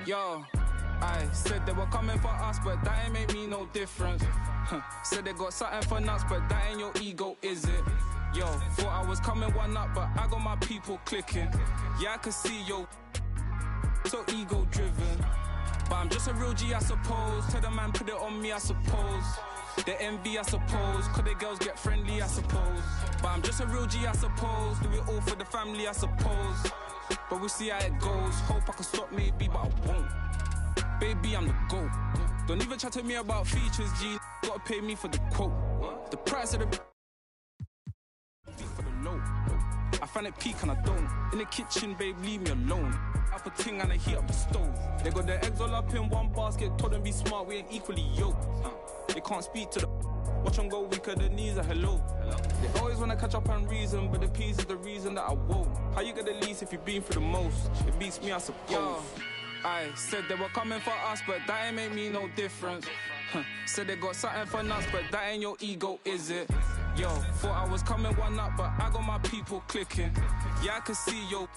Yo, I said they were coming for us, but that ain't make me no difference. Said they got something for nuts, but that ain't your ego, is it? Yo, thought I was coming one up, but I got my people clicking. Yeah, I can see yo, so ego driven. But I'm just a real G, I suppose. Tell the man put it on me, I suppose. The envy, I suppose. Could the girls get friendly, I suppose. But I'm just a real G, I suppose. Do it all for the family, I suppose. But we'll see how it goes. Hope I can stop maybe, but I won't. Baby, I'm the GOAT. Don't even chat to me about features, G. Gotta pay me for the quote. The price of the for the low. I find it peak and I don't. In the kitchen, babe, leave me alone. Up a ting and I heat up the stove. They got their eggs all up in one basket. Told them be smart, we ain't equally yoked. They can't speak to the watch them go weaker, the knees are hello. They always wanna catch up and reason, but the peace is the reason that I won't. How you get the least if you've been through the most? It beats me, I suppose. Yo, I said they were coming for us, but that ain't make me no difference. Said they got something for nuts, but that ain't your ego, is it? Yo, thought I was coming one up, but I got my people clicking. Yeah, I can see yo,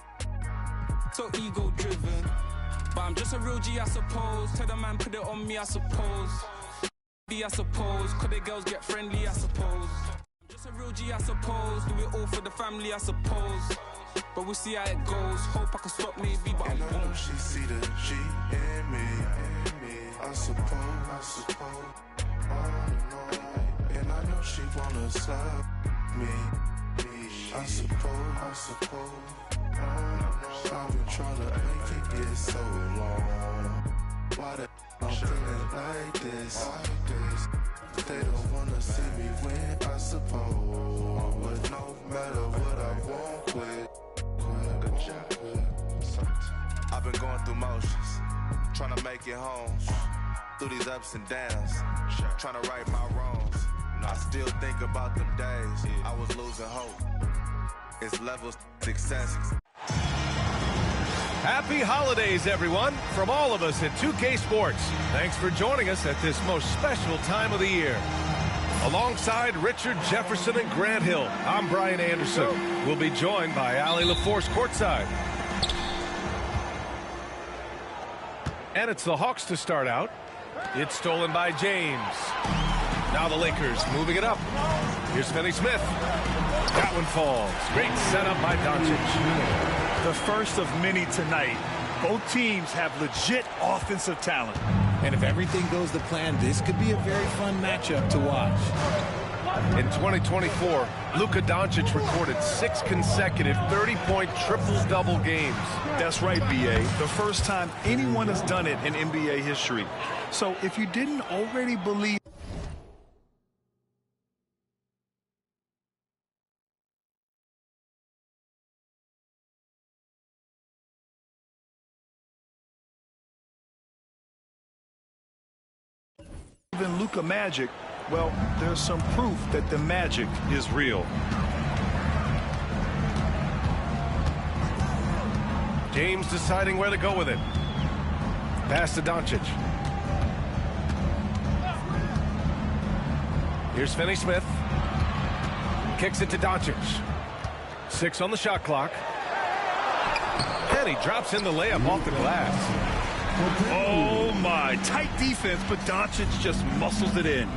so ego driven. But I'm just a real G, I suppose. Tell the man put it on me, I suppose. I suppose. Could the girls get friendly, I suppose. I'm just a real G, I suppose. Do it all for the family, I suppose. But we'll see how it goes. Hope I can stop maybe, but and I won't. Know she see the G in me. I suppose. And I know she wanna serve me. I suppose. I've been trying to make it get so long. Why the I'm feeling like this? They don't wanna see me win, I suppose. But no matter what I won't quit. I've been going through motions, trying to make it home. Through these ups and downs, trying to right my wrongs. I still think about them days I was losing hope. It's levels success. Happy holidays, everyone, from all of us at 2K Sports. Thanks for joining us at this most special time of the year. Alongside Richard Jefferson and Grant Hill, I'm Brian Anderson. We'll be joined by Allie LaForce courtside. And it's the Hawks to start out. It's stolen by James. Now the Lakers moving it up. Here's Finney Smith. That one falls. Great setup by Doncic. The first of many tonight. Both teams have legit offensive talent. And if everything goes to plan, this could be a very fun matchup to watch. In 2024, Luka Doncic recorded 6 consecutive 30-point triple-double games. That's right, B.A. The first time anyone has done it in NBA history. So if you didn't already believe... in Luka magic, well, there's some proof that the magic is real. James deciding where to go with it. Pass to Doncic. Here's Finney Smith. Kicks it to Doncic. 6 on the shot clock. And he drops in the layup off the glass. Oh my, tight defense, but Doncic just muscles it in.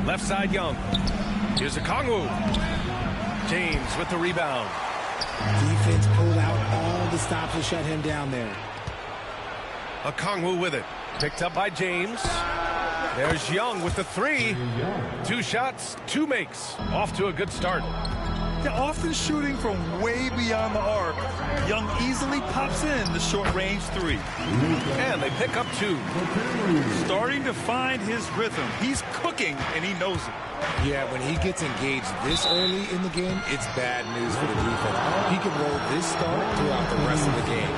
Left side Young. Here's Okongwu. James with the rebound. Defense pulled out all the stops to shut him down there. Okongwu with it. Picked up by James. There's Young with the 3. 2 shots, 2 makes. Off to a good start. They're often shooting from way beyond the arc. Young easily pops in the short-range 3. And they pick up 2. Starting to find his rhythm. He's cooking, and he knows it. Yeah, when he gets engaged this early in the game, it's bad news for the defense. He can roll this start throughout the rest of the game.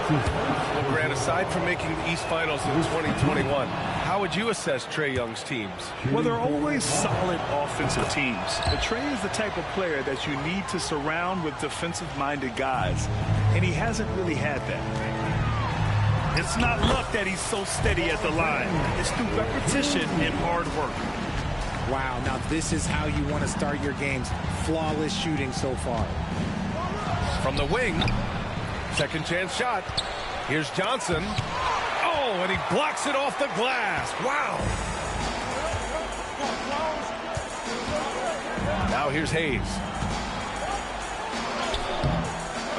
Well, Grant, aside from making the East Finals in 2021, how would you assess Trae Young's teams? Well, they're always solid offensive teams. But Trae is the type of player that you need to surround with defensive-minded guys, and he hasn't really had that. It's not luck that he's so steady at the line. It's through repetition and hard work. Wow, now this is how you want to start your games. Flawless shooting so far. From the wing. Second chance shot. Here's Johnson. Oh, and he blocks it off the glass. Wow. Now here's Hayes.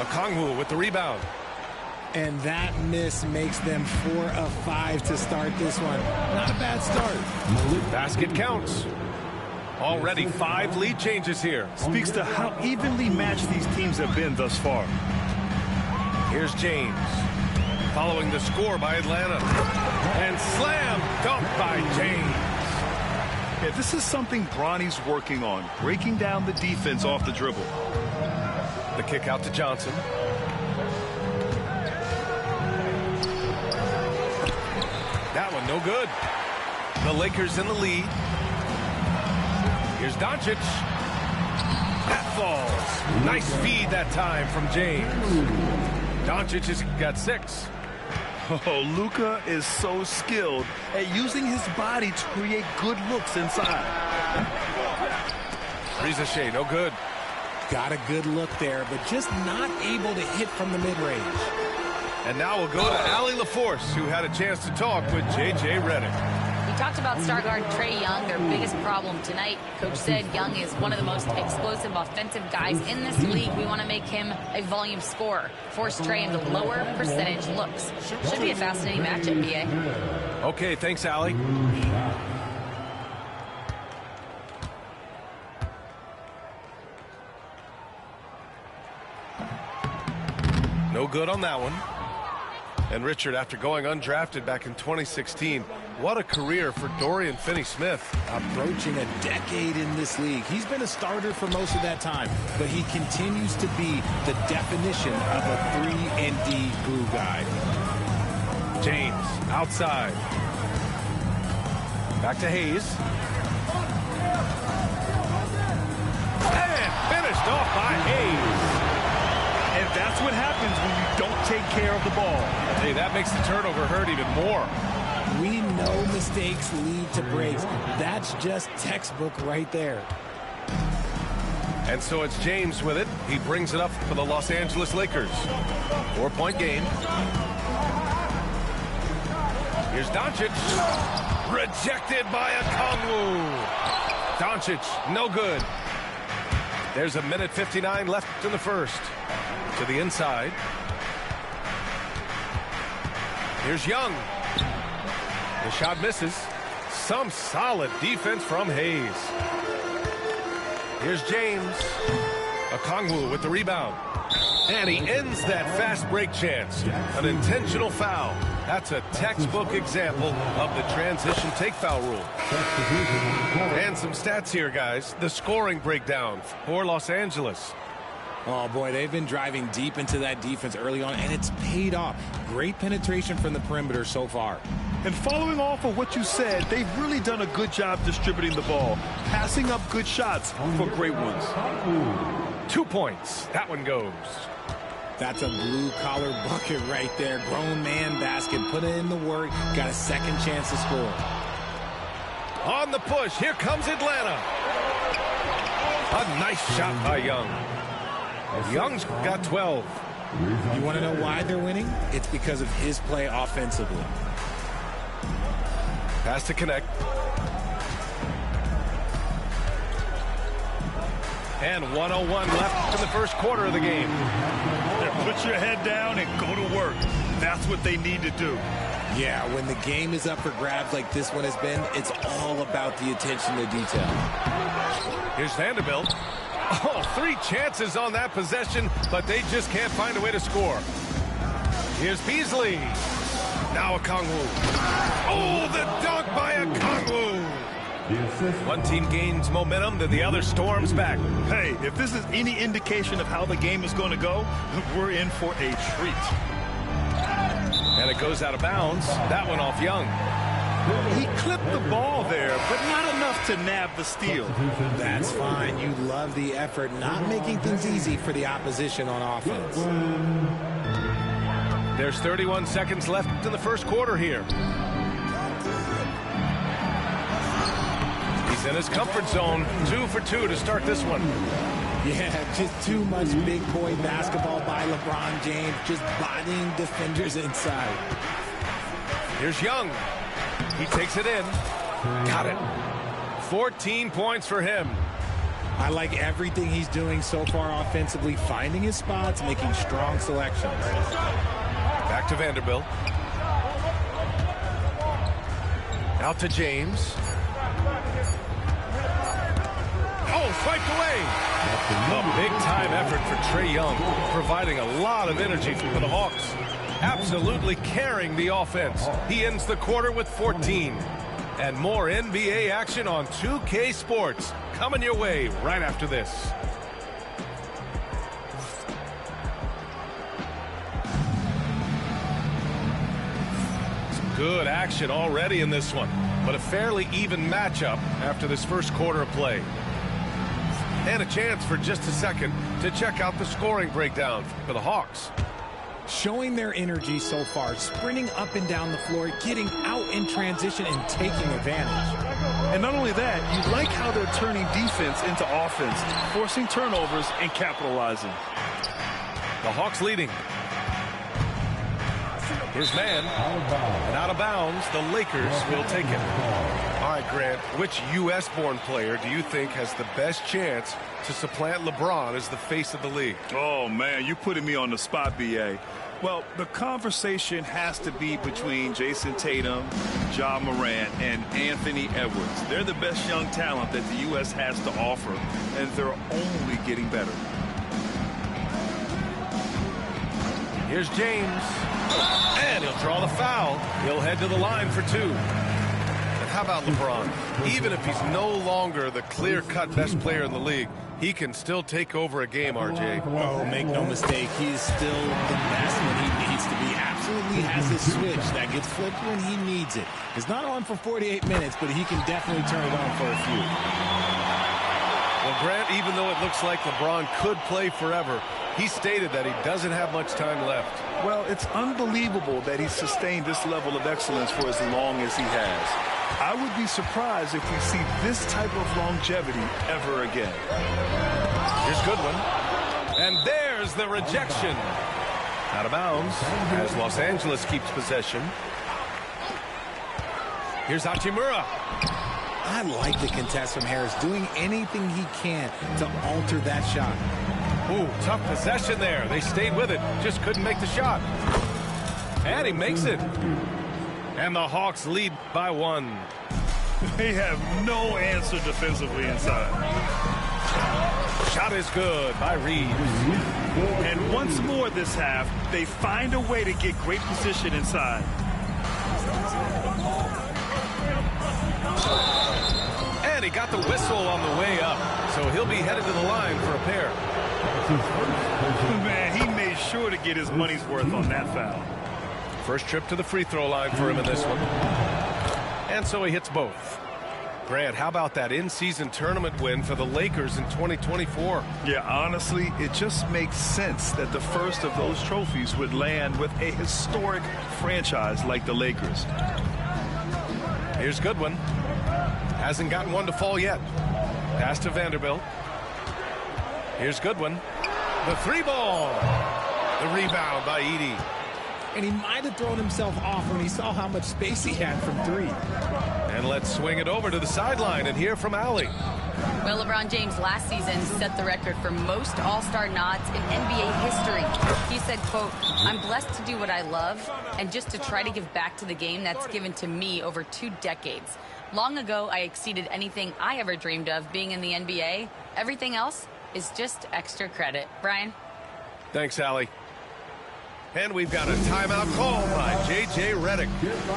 Okongwu with the rebound. And that miss makes them 4 of 5 to start this one. Not a bad start. Basket counts. Already 5 lead changes here. Speaks to how evenly matched these teams have been thus far. Here's James. Following the score by Atlanta. And slam dunk by James. Yeah, this is something Bronny's working on. Breaking down the defense off the dribble. The kick out to Johnson. That one no good. The Lakers in the lead. Here's Doncic. That falls. Nice feed that time from James. Doncic has got 6. Oh, Luka is so skilled at using his body to create good looks inside. Rizachet, no good. Got a good look there, but just not able to hit from the mid-range. And now we'll go to Allie LaForce, who had a chance to talk with J.J. Redick. We talked about star guard Trae Young, their biggest problem tonight. Coach said Young is one of the most explosive offensive guys in this league. We want to make him a volume scorer. Force Trae into lower percentage looks. Should be a fascinating matchup, B.A. Okay, thanks, Allie. No good on that one. And Richard, after going undrafted back in 2016, what a career for Dorian Finney-Smith. Approaching a decade in this league. He's been a starter for most of that time, but he continues to be the definition of a 3-and-D glue guy. James, outside. Back to Hayes. And finished off by Hayes. And that's what happens when you don't take care of the ball. Hey, that makes the turnover hurt even more. We know mistakes lead to breaks. That's just textbook right there. And so it's James with it. He brings it up for the Los Angeles Lakers. 4-point game. Here's Doncic. Rejected by Okongwu. Doncic, no good. There's a minute 59 left in the first. To the inside. Here's Young. The shot misses. Some solid defense from Hayes. Here's James. Okongwu with the rebound. And he ends that fast break chance. An intentional foul. That's a textbook example of the transition take foul rule. And some stats here, guys. The scoring breakdown for Los Angeles. Oh, boy, they've been driving deep into that defense early on, and it's paid off. Great penetration from the perimeter so far. And following off of what you said, they've really done a good job distributing the ball, passing up good shots for great ones. 2 points. That one goes. That's a blue-collar bucket right there. Grown man basket. Put in the work. Got a second chance to score. On the push. Here comes Atlanta. A nice shot by Young. Young's got 12. You want to know why they're winning? It's because of his play offensively. Pass to connect. And 1:01 left in the first quarter of the game. Put your head down and go to work. That's what they need to do. Yeah, when the game is up for grabs like this one has been, it's all about the attention to detail. Here's Vanderbilt. Oh, 3 chances on that possession, but they just can't find a way to score. Here's Beasley. Now Okongwu. Oh, the dunk by Okongwu. One team gains momentum, then the other storms back. Hey, if this is any indication of how the game is going to go, we're in for a treat. And it goes out of bounds. That one off Young. He clipped the ball there, but not enough to nab the steal. That's fine. You love the effort, not making things easy for the opposition on offense. There's 31 seconds left in the first quarter here. He's in his comfort zone. 2 for 2 to start this one. Yeah, just too much big boy basketball by LeBron James, just bodying defenders inside. Here's Young. He takes it in. Got it. 14 points for him. I like everything he's doing so far offensively, finding his spots, making strong selections. Back to Vanderbilt. Out to James. Oh, swiped away. A big-time effort for Trae Young, providing a lot of energy for the Hawks. Absolutely carrying the offense. He ends the quarter with 14. And more NBA action on 2K Sports coming your way right after this. Some good action already in this one, but a fairly even matchup after this first quarter of play. And a chance for just a second to check out the scoring breakdown for the Hawks. Showing their energy so far, sprinting up and down the floor, getting out in transition and taking advantage. And not only that, you like how they're turning defense into offense, forcing turnovers and capitalizing. The Hawks leading. Here's man. And out of bounds, the Lakers will take it. All right, Grant, which U.S.-born player do you think has the best chance to supplant LeBron as the face of the league? Oh, man, you're putting me on the spot, B.A. Well, the conversation has to be between Jason Tatum, Ja Morant, and Anthony Edwards. They're the best young talent that the U.S. has to offer, and they're only getting better. Here's James. And he'll draw the foul. He'll head to the line for two. And how about LeBron? Even if he's no longer the clear-cut best player in the league, he can still take over a game, RJ. Oh, make no mistake, he is still the best when he needs to be. Absolutely has a switch that gets flipped when he needs it. It's not on for 48 minutes, but he can definitely turn it on for a few. Well, Grant, even though it looks like LeBron could play forever, he stated that he doesn't have much time left. Well, it's unbelievable that he's sustained this level of excellence for as long as he has. I would be surprised if we see this type of longevity ever again. Here's Goodwin. And there's the rejection. Out of bounds as Los Angeles keeps possession. Here's Hachimura. I like the contest from Harris, doing anything he can to alter that shot. Ooh, tough possession there. They stayed with it, just couldn't make the shot. And he makes it. And the Hawks lead by one. They have no answer defensively inside. Shot is good by Reeves. And once more this half, they find a way to get great position inside. And he got the whistle on the way up, so he'll be headed to the line for a pair. Man, he made sure to get his money's worth on that foul. First trip to the free throw line for him in this one. And so he hits both. Grant, how about that in-season tournament win for the Lakers in 2024? Yeah, honestly, it just makes sense that the first of those trophies would land with a historic franchise like the Lakers. Here's Goodwin. Hasn't gotten one to fall yet. Pass to Vanderbilt. Here's Goodwin. The three ball. The rebound by Edey. And he might have thrown himself off when he saw how much space he had from three. And let's swing it over to the sideline and hear from Allie. Well, LeBron James last season set the record for most all-star nods in NBA history. He said, quote, "I'm blessed to do what I love and just to try to give back to the game that's given to me over 2 decades. Long ago, I exceeded anything I ever dreamed of being in the NBA. Everything else is just extra credit." Brian? Thanks, Allie. And we've got a timeout call by J.J. Redick.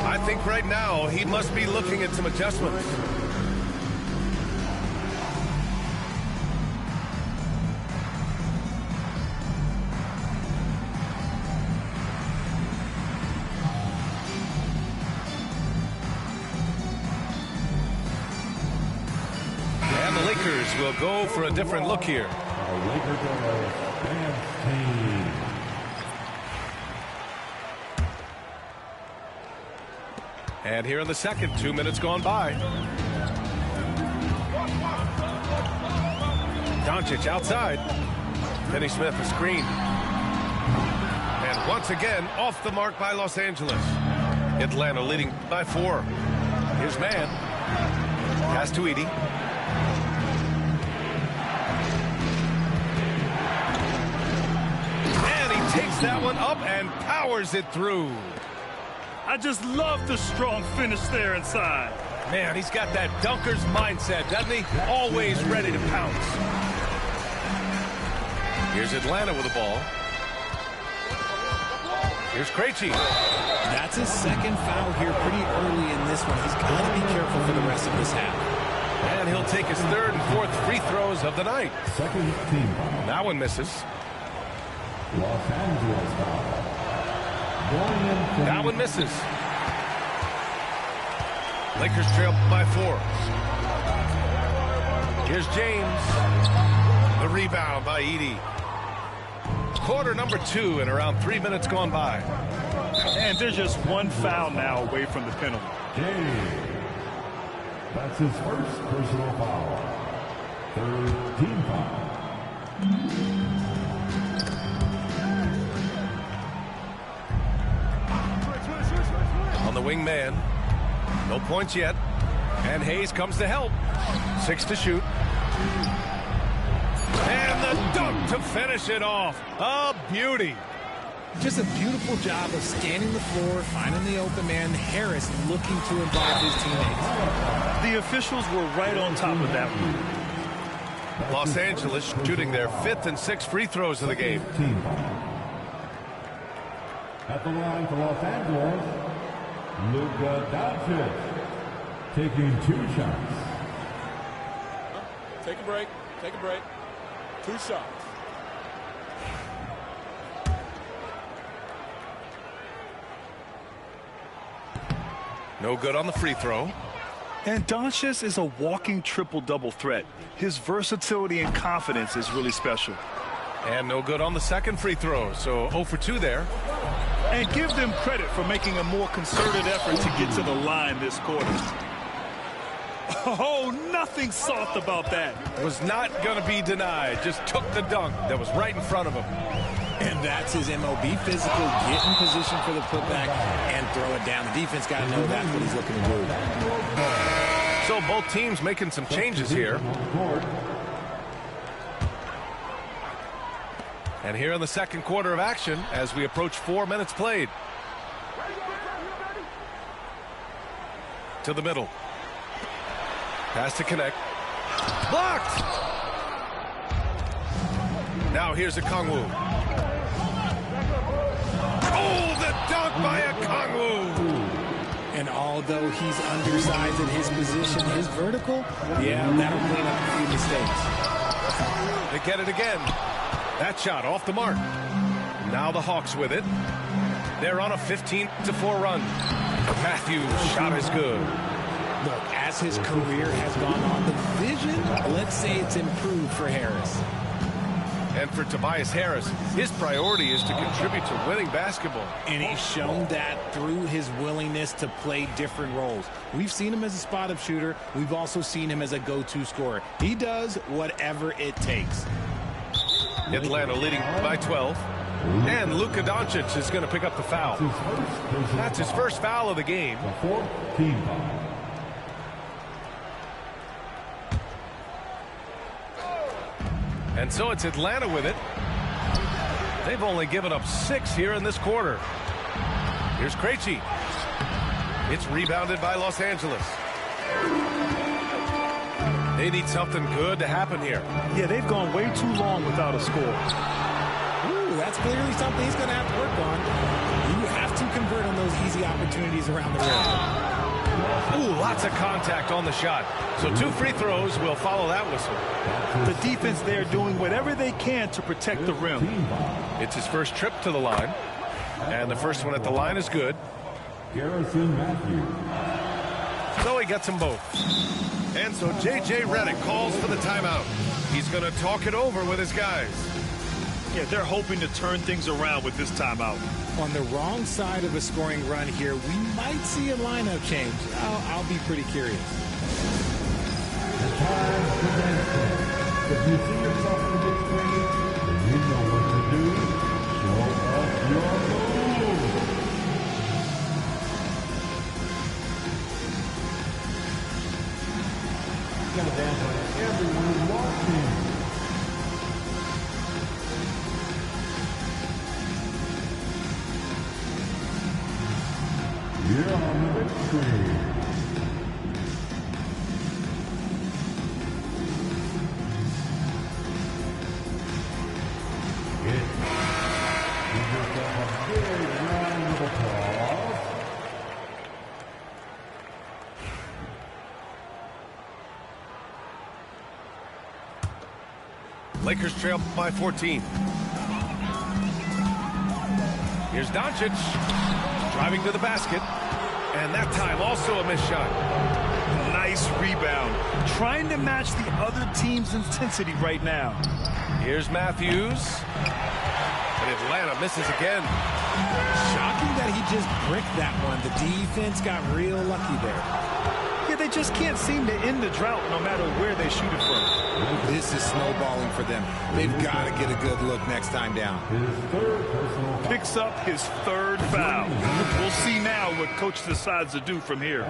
I think right now he must be looking at some adjustments. And the Lakers will go for a different look here. And here in the second, 2 minutes gone by. Doncic outside. Finney Smith a screen. And once again, off the mark by Los Angeles. Atlanta leading by 4. Here's man. Pass to Edey. And he takes that one up and powers it through. I just love the strong finish there inside. Man, he's got that dunker's mindset, doesn't he? Always ready to pounce. Here's Atlanta with the ball. Here's Krejci. That's his second foul here pretty early in this one. He's got to be careful for the rest of this half. And he'll take his third and fourth free throws of the night. Second team foul. That one misses. Los Angeles foul. That one misses. Lakers trail by 4. Here's James. The rebound by Edey. Quarter number 2 and around 3 minutes gone by. And there's just one foul now away from the penalty. James. That's his first personal foul. Third team foul. On the wing man. No points yet. And Hayes comes to help. 6 to shoot. And the dunk to finish it off. A beauty. Just a beautiful job of scanning the floor, finding the open man. Harris looking to involve his teammates. The officials were right on top of that one. Los Angeles shooting their 5th and 6th free throws of the game. Team foul. At the line for Los Angeles, Luka Doncic taking 2 shots. Take a break. Take a break. 2 shots. No good on the free throw. And Doncic is a walking triple-double threat. His versatility and confidence is really special. And no good on the second free throw. So 0 for 2 there. And give them credit for making a more concerted effort to get to the line this quarter. Oh, nothing soft about that. Was not going to be denied. Just took the dunk that was right in front of him. And that's his MOB physical. Get in position for the putback and throw it down. The defense got to know that's what he's looking to do. So both teams making some changes here. And here in the second quarter of action as we approach 4 minutes played. To the middle. Pass to connect. Blocked! Now here's a Okongwu. Oh, the dunk by Okongwu! And although he's undersized in his position, his vertical, yeah, that'll clean up a few mistakes. They get it again. That shot off the mark. Now the Hawks with it. They're on a 15-4 run. Matthews' shot is good. Look, as his career has gone on, the vision, let's say it's improved for Harris. And for Tobias Harris, his priority is to contribute to winning basketball. And he's shown that through his willingness to play different roles. We've seen him as a spot-up shooter. We've also seen him as a go-to scorer. He does whatever it takes. Atlanta leading by 12. And Luka Doncic is going to pick up the foul. That's his first foul of the game. The 4th team foul. And so it's Atlanta with it. They've only given up 6 here in this quarter. Here's Krejci. It's rebounded by Los Angeles. They need something good to happen here. Yeah, they've gone way too long without a score. Ooh, that's clearly something he's going to have to work on. You have to convert on those easy opportunities around the rim. Ooh, lots of contact on the shot. So 2 free throws will follow that whistle. The defense there doing whatever they can to protect the rim. It's his first trip to the line. And the first one at the line is good. Garrison Matthews. So he gets them both. And so J.J. Redick calls for the timeout. He's going to talk it over with his guys. Yeah, they're hoping to turn things around with this timeout. On the wrong side of a scoring run here, we might see a lineup change. I'll be pretty curious. If you see yourself in the big screen, then you know what to do. Show us your move. You gotta dance like everyone watching. You're on the big screen. Lakers trail by 14. Here's Doncic driving to the basket, and that time also a missed shot. Nice rebound. Trying to match the other team's intensity right now. Here's Matthews, and Atlanta misses again. Shocking that he just bricked that one. The defense got real lucky there. Yeah, they just can't seem to end the drought no matter where they shoot it from. This is snowballing for them. They've got to get a good look next time down. Picks up his third foul. We'll see now what coach decides to do from here.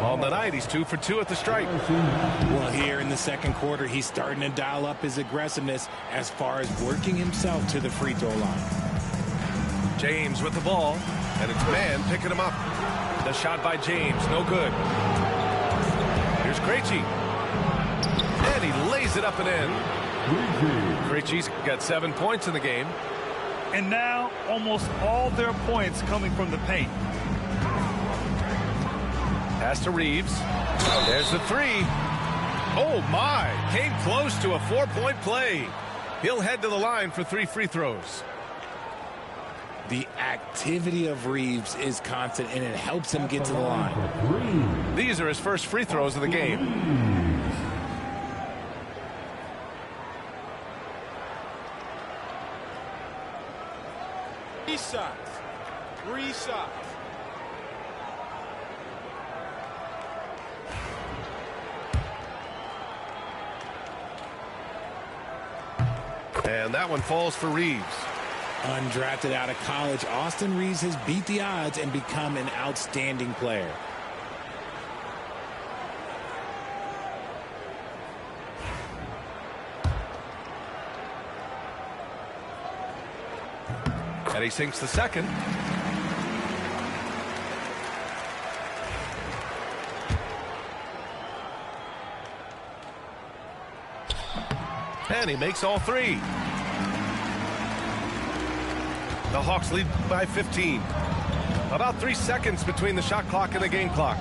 On the night, he's 2 for 2 at the stripe. Well, here in the second quarter, he's starting to dial up his aggressiveness as far as working himself to the free throw line. James with the ball, and it's man picking him up. The shot by James, no good. Here's Krejci. And he lays it up and in. Krejci's got 7 points in the game. And now, almost all their points coming from the paint. Pass to Reeves. There's the three. Oh, my. Came close to a 4-point play. He'll head to the line for 3 free throws. The activity of Reeves is constant, and it helps him get to the line. These are his first free throws of the game. 3 shots. 3 shots. And that one falls for Reeves. Undrafted out of college, Austin Reeves has beat the odds and become an outstanding player. And he sinks the second. And he makes all 3. The Hawks lead by 15. About 3 seconds between the shot clock and the game clock.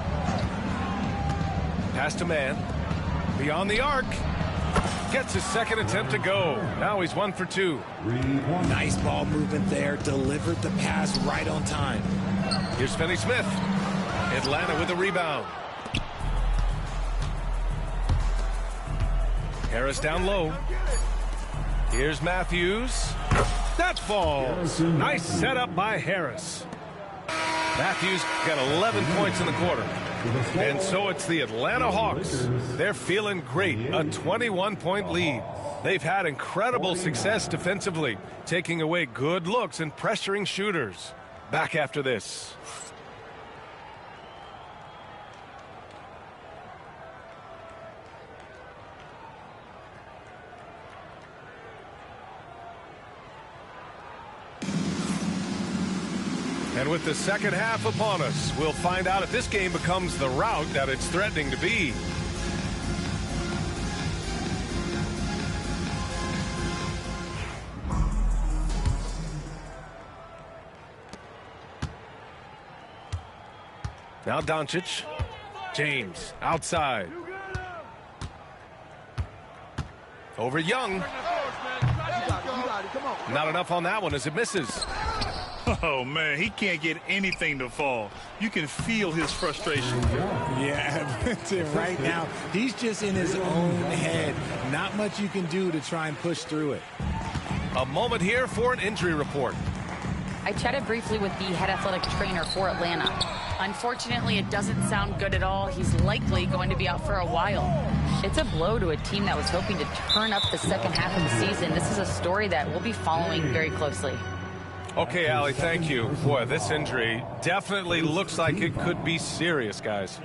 Pass to man. Beyond the arc. Gets his second attempt to go. Now he's 1 for 2. Nice ball movement there. Delivered the pass right on time. Here's Finney-Smith. Atlanta with a rebound. Harris down low. Here's Matthews. That falls. Nice setup by Harris. Matthews got 11 points in the quarter. And so it's the Atlanta Hawks. They're feeling great. A 21-point lead. They've had incredible success defensively, taking away good looks and pressuring shooters. Back after this. And with the second half upon us, we'll find out if this game becomes the rout that it's threatening to be. Now Doncic. James outside. Over Young. Not enough on that one as it misses. Oh, man, he can't get anything to fall. You can feel his frustration. Yeah, right now, he's just in his own head. Not much you can do to try and push through it. A moment here for an injury report. I chatted briefly with the head athletic trainer for Atlanta. Unfortunately, it doesn't sound good at all. He's likely going to be out for a while. It's a blow to a team that was hoping to turn up the second half of the season. This is a story that we'll be following very closely. Okay, Allie, thank you. Boy, this injury definitely looks like it could be serious, guys.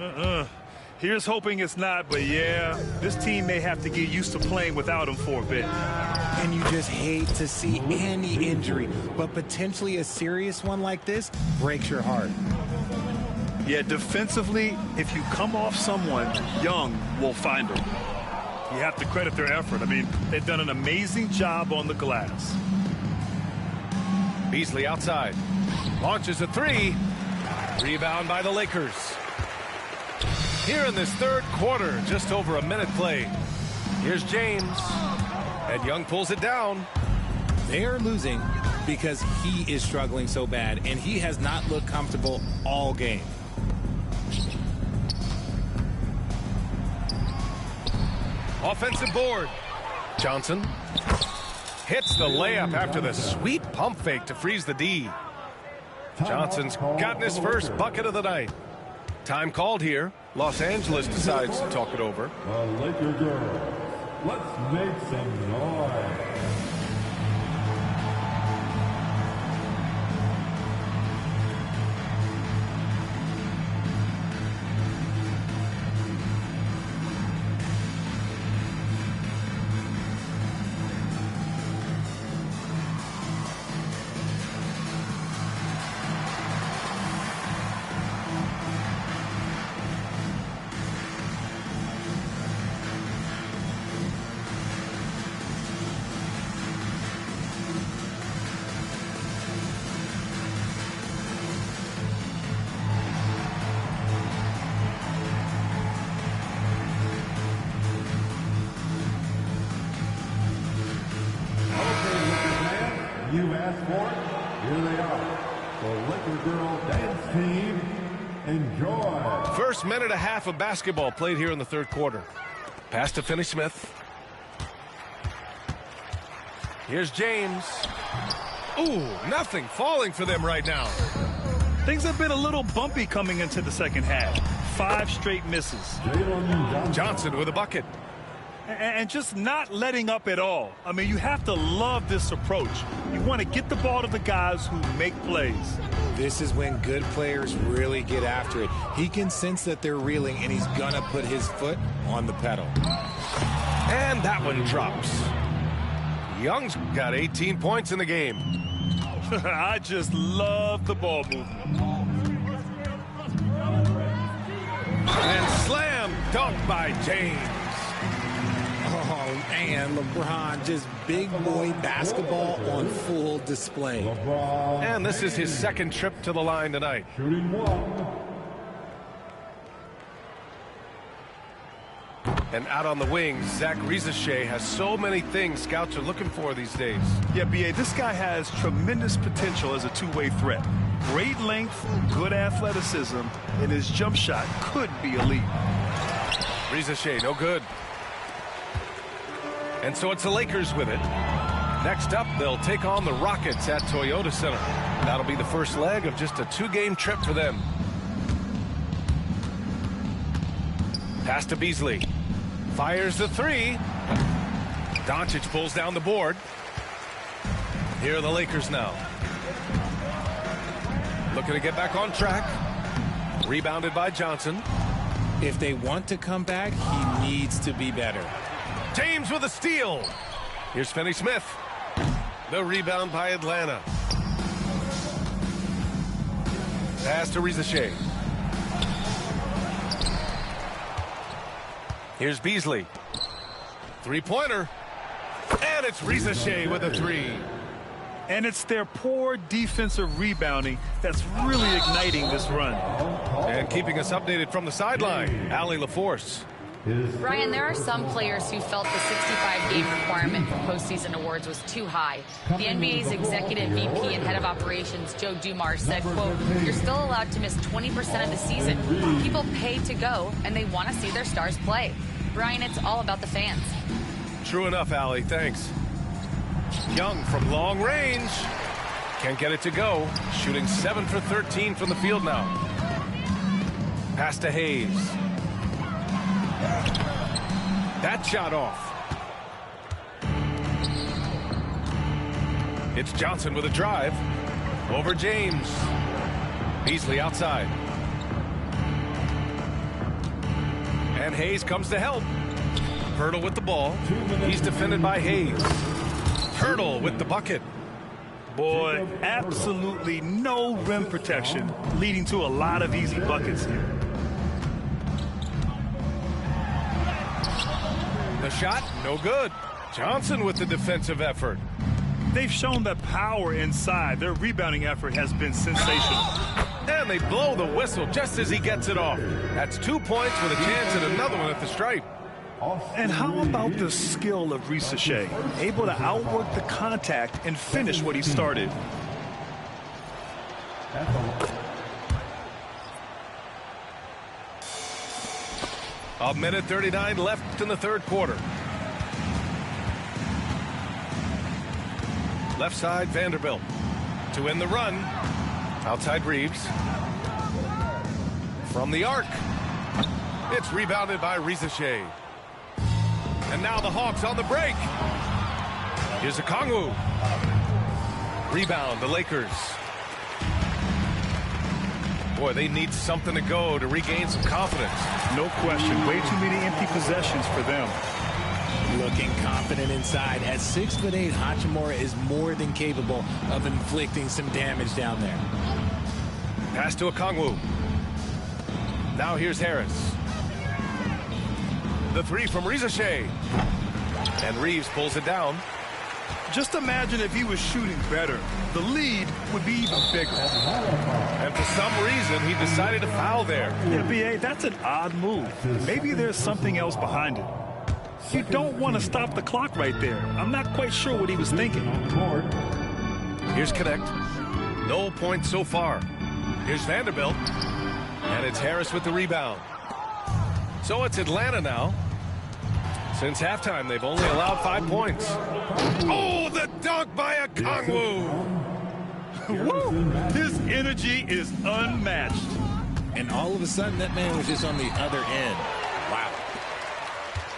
Here's hoping it's not, but yeah, this team may have to get used to playing without him for a bit. And you just hate to see any injury, but potentially a serious one like this breaks your heart. Yeah, defensively, if you come off someone, Young will find them. You have to credit their effort. I mean, they've done an amazing job on the glass. Beasley outside. Launches a three. Rebound by the Lakers. Here in this third quarter, just over a minute played. Here's James. And Young pulls it down. They are losing because he is struggling so bad, and he has not looked comfortable all game. Offensive board. Johnson hits the layup after the sweet pump fake to freeze the D. Johnson's gotten his first bucket of the night. Time called here. Los Angeles decides to talk it over. The Laker girls, let's make some noise. You asked for it, here they are. The Laker Girl Dance Team, enjoy. First minute and a half of basketball played here in the third quarter. Pass to Finney-Smith. Here's James. Ooh, nothing falling for them right now. Things have been a little bumpy coming into the second half. 5 straight misses. Johnson with a bucket. And just not letting up at all. I mean, you have to love this approach. You want to get the ball to the guys who make plays. This is when good players really get after it. He can sense that they're reeling, and he's going to put his foot on the pedal. And that one drops. Young's got 18 points in the game. I just love the ball movement. And slam dunk by James. Oh, man, LeBron, just big boy basketball on full display. And this is his second trip to the line tonight. Shooting one. And out on the wing, Zach Rizachet has so many things scouts are looking for these days. Yeah, B.A., this guy has tremendous potential as a two-way threat. Great length, good athleticism, and his jump shot could be elite. Rizachet, no good. And so it's the Lakers with it. Next up, they'll take on the Rockets at Toyota Center. That'll be the first leg of just a 2-game trip for them. Pass to Beasley. Fires the three. Doncic pulls down the board. Here are the Lakers now. Looking to get back on track. Rebounded by Johnson. If they want to come back, he needs to be better. James with a steal. Here's Finney-Smith. The rebound by Atlanta. Pass to Rizachet. Here's Beasley. Three-pointer. And it's Rizachet with a three. And it's their poor defensive rebounding that's really igniting this run. And keeping us updated from the sideline, Allie LaForce. Brian, there are some players who felt the 65-game requirement for postseason awards was too high. The NBA's executive VP and head of operations, Joe Dumars, said, quote, "You're still allowed to miss 20% of the season. People pay to go, and they want to see their stars play." Brian, it's all about the fans. True enough, Allie. Thanks. Young from long range. Can't get it to go. Shooting 7 for 13 from the field now. Pass to Hayes. That shot off. It's Johnson with a drive. Over James. Beasley outside. And Hayes comes to help. Hurdle with the ball. He's defended by Hayes. Hurdle with the bucket. Boy, absolutely no rim protection, leading to a lot of easy buckets here. The shot, no good. Johnson with the defensive effort. They've shown that power inside. Their rebounding effort has been sensational. And they blow the whistle just as he gets it off. That's 2 points with a chance at another one at the stripe. And how about the skill of Ricochet? Able to outwork the contact and finish what he started. A minute 39 left in the third quarter. Left side, Vanderbilt. To win the run. Outside Reeves. From the arc. It's rebounded by Ricochet. And now the Hawks on the break. Here's a Okongwu. Rebound, the Lakers. Boy, they need something to go to regain some confidence. No question. Way too many empty possessions for them. Looking confident inside. At 6'8", Hachimura is more than capable of inflicting some damage down there. Pass to Okongwu. Now here's Harris. The three from Ricochet. And Reeves pulls it down. Just imagine if he was shooting better. The lead would be even bigger. And for some reason, he decided to foul there. Yeah, B.A., that's an odd move. Maybe there's something else behind it. You don't want to stop the clock right there. I'm not quite sure what he was thinking. Here's Connect. No points so far. Here's Vanderbilt. And it's Harris with the rebound. So it's Atlanta now. Since halftime, they've only allowed 5 points. Oh, the dunk by Okongwu. Woo! His energy is unmatched. And all of a sudden, that man was just on the other end. Wow.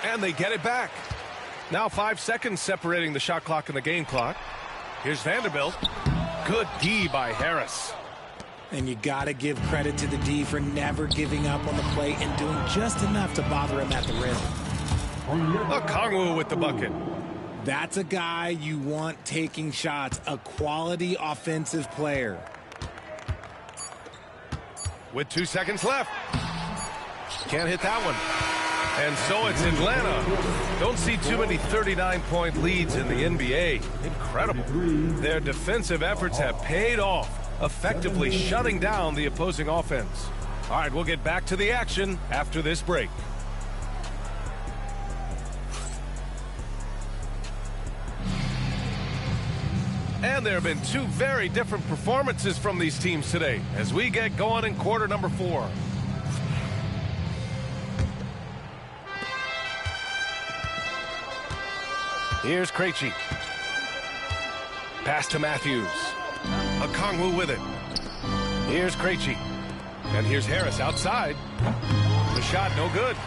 And they get it back. Now 5 seconds separating the shot clock and the game clock. Here's Vanderbilt. Good D by Harris. And you got to give credit to the D for never giving up on the play and doing just enough to bother him at the rim. Okongwu with the bucket. That's a guy you want taking shots, a quality offensive player. With 2 seconds left. Can't hit that one. And so it's Atlanta. Don't see too many 39-point leads in the NBA. Incredible. Their defensive efforts have paid off, effectively shutting down the opposing offense. All right, we'll get back to the action after this break. And there have been 2 very different performances from these teams today as we get going in quarter number 4. Here's Krejci. Pass to Matthews. Okongwu with it. Here's Krejci. And here's Harris outside. The shot no good.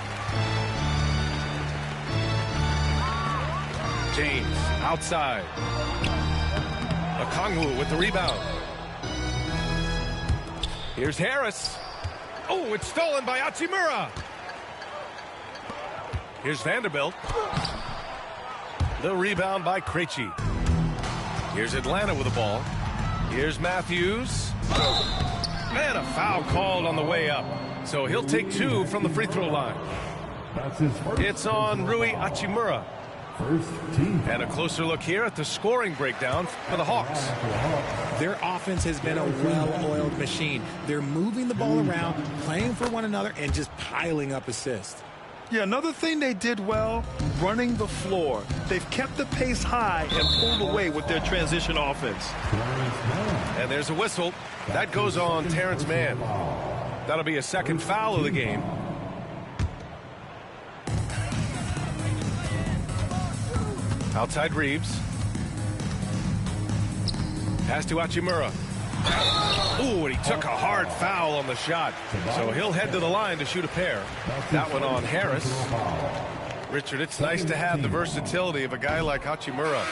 James outside. Okongwu with the rebound. Here's Harris. Oh, it's stolen by Hachimura. Here's Vanderbilt. The rebound by Krejci. Here's Atlanta with the ball. Here's Matthews. And a foul called on the way up. So he'll take 2 from the free throw line. It's on Rui Hachimura. And a closer look here at the scoring breakdown for the Hawks. Their offense has been a well-oiled machine. They're moving the ball around, playing for one another, and just piling up assists. Yeah, another thing they did well, running the floor. They've kept the pace high and pulled away with their transition offense. And there's a whistle. That goes on Terrence Mann. That'll be a second foul of the game. Outside Reeves. Pass to Hachimura. Ooh, and he took a hard foul on the shot. So he'll head to the line to shoot a pair. That one on Harris. Richard, it's nice to have the versatility of a guy like Hachimura.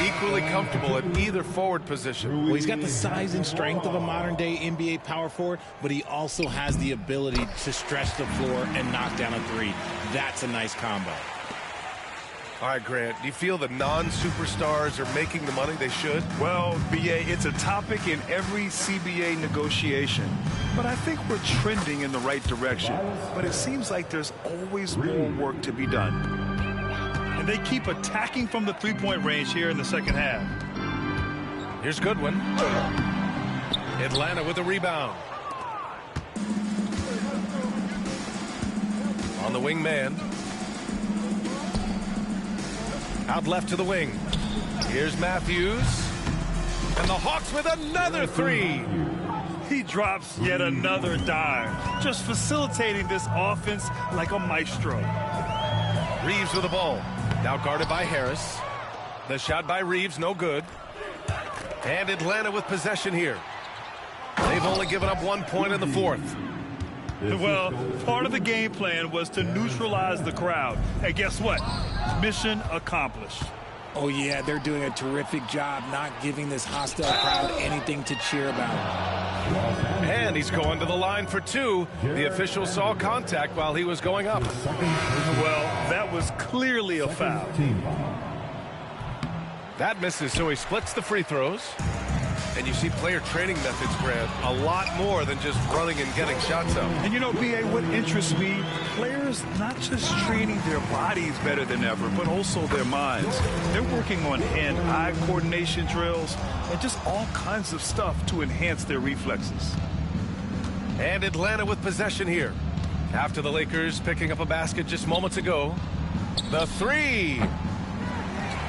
Equally comfortable at either forward position. Well, he's got the size and strength of a modern-day NBA power forward, but he also has the ability to stretch the floor and knock down a three. That's a nice combo. All right, Grant, do you feel the non-superstars are making the money they should? Well, BA, it's a topic in every CBA negotiation. But I think we're trending in the right direction. But it seems like there's always more work to be done. And they keep attacking from the three-point range here in the second half. Here's Goodwin. Atlanta with a rebound. On the wing man. Out left to the wing. Here's Matthews. And the Hawks with another three. He drops yet another dime. Just facilitating this offense like a maestro. Reeves with the ball. Now guarded by Harris. The shot by Reeves, no good. And Atlanta with possession here. They've only given up 1 point in the fourth. Well, part of the game plan was to neutralize the crowd. And guess what? Mission accomplished. Oh, yeah, they're doing a terrific job not giving this hostile crowd anything to cheer about. And he's going to the line for two. The official saw contact while he was going up. Well, that was clearly a foul. That misses, so he splits the free throws. And you see player training methods, Grant, a lot more than just running and getting shots up. And you know, BA, what interests me, players not just training their bodies better than ever, but also their minds. They're working on hand-eye coordination drills and just all kinds of stuff to enhance their reflexes. And Atlanta with possession here. After the Lakers picking up a basket just moments ago. The three.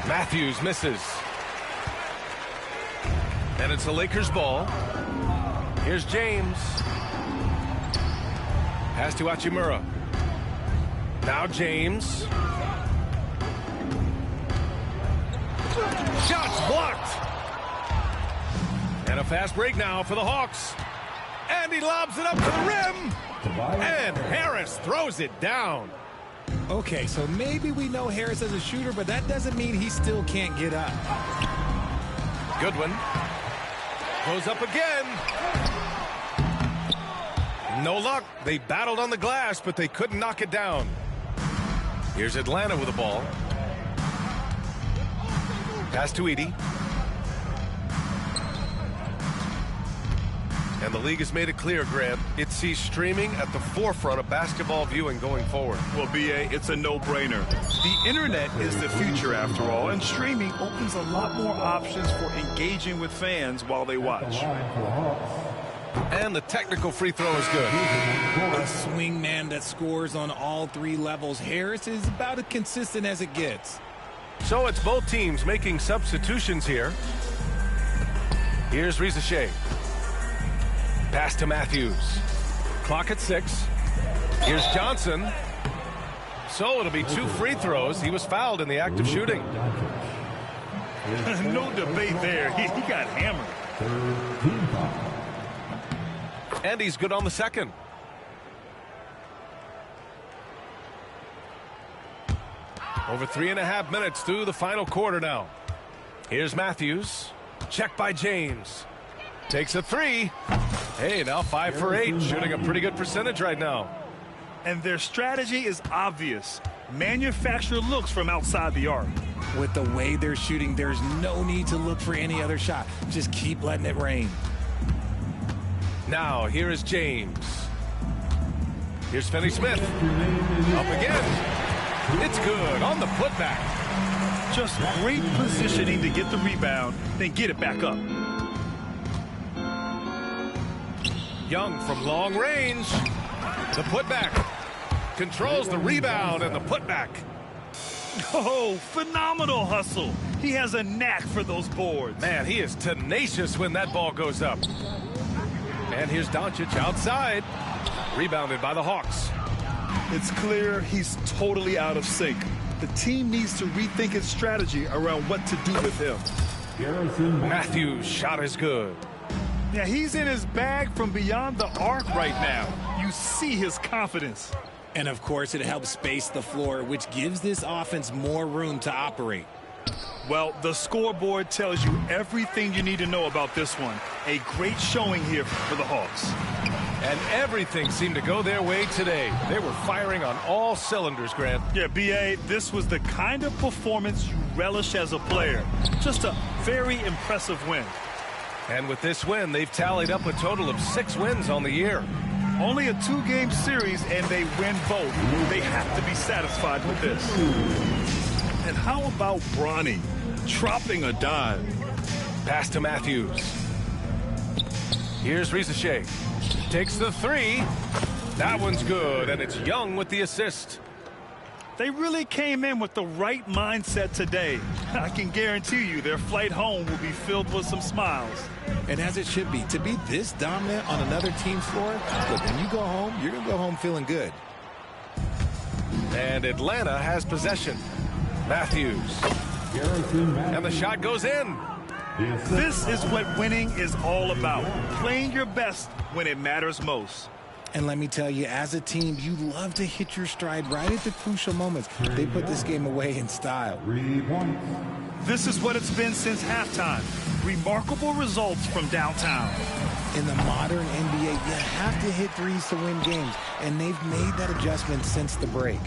Matthews misses. And it's the Lakers ball. Here's James. Pass to Hachimura. Now James. Shots blocked. And a fast break now for the Hawks. And he lobs it up to the rim. And Harris throws it down. Okay, so maybe we know Harris as a shooter, but that doesn't mean he still can't get up. Goodwin. Goes up again. No luck. They battled on the glass, but they couldn't knock it down. Here's Atlanta with the ball. Pass to Edey. And the league has made it clear, Grant, it sees streaming at the forefront of basketball viewing going forward. Well, BA, it's a no-brainer. The internet is the future, after all, and streaming opens a lot more options for engaging with fans while they watch. And the technical free throw is good. A swing man that scores on all three levels. Harris is about as consistent as it gets. So it's both teams making substitutions here. Here's Rizachet. Pass to Matthews. Clock at 6. Here's Johnson. So it'll be 2 free throws. He was fouled in the act of shooting. No debate there. He got hammered. And he's good on the second. Over 3.5 minutes through the final quarter now. Here's Matthews. Check by James. Takes a three. Hey, now 5 for 8. Shooting a pretty good percentage right now. And their strategy is obvious. Manufacture looks from outside the arc. With the way they're shooting, there's no need to look for any other shot. Just keep letting it rain. Now, here is James. Here's Finney-Smith. Up again. It's good on the putback. Just great positioning to get the rebound, then get it back up. Young from long range. The putback. Controls the rebound and the putback. Oh, phenomenal hustle. He has a knack for those boards. Man, he is tenacious when that ball goes up. And here's Doncic outside. Rebounded by the Hawks. It's clear he's totally out of sync. The team needs to rethink its strategy around what to do with him. Matthews' shot is good. Yeah, he's in his bag from beyond the arc right now. You see his confidence. And, of course, it helps space the floor, which gives this offense more room to operate. Well, the scoreboard tells you everything you need to know about this one. A great showing here for the Hawks. And everything seemed to go their way today. They were firing on all cylinders, Grant. Yeah, B.A., this was the kind of performance you relish as a player. Just a very impressive win. And with this win, they've tallied up a total of 6 wins on the year. Only a 2-game series, and they win both. They have to be satisfied with this. And how about Bronny dropping a dime? Pass to Matthews. Here's Risache. Takes the 3. That one's good, and it's Young with the assist. They really came in with the right mindset today. I can guarantee you their flight home will be filled with some smiles. And as it should be. To be this dominant on another team's floor, look, when you go home, you're going to go home feeling good. And Atlanta has possession. Matthews. And the shot goes in. This is what winning is all about. Playing your best when it matters most. And let me tell you, as a team, you love to hit your stride right at the crucial moments. They put this game away in style. 3 points. This is what it's been since halftime. Remarkable results from downtown. In the modern NBA, you have to hit threes to win games, and they've made that adjustment since the break.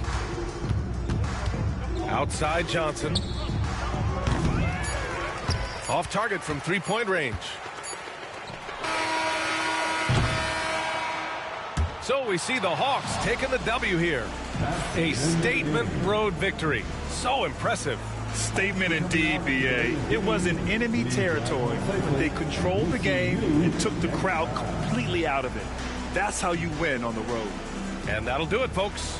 Outside Johnson. Off target from 3-point range. So we see the Hawks taking the W here. A statement road victory. So impressive. Statement indeed, B.A. It was in enemy territory, but they controlled the game and took the crowd completely out of it. That's how you win on the road. And that'll do it, folks.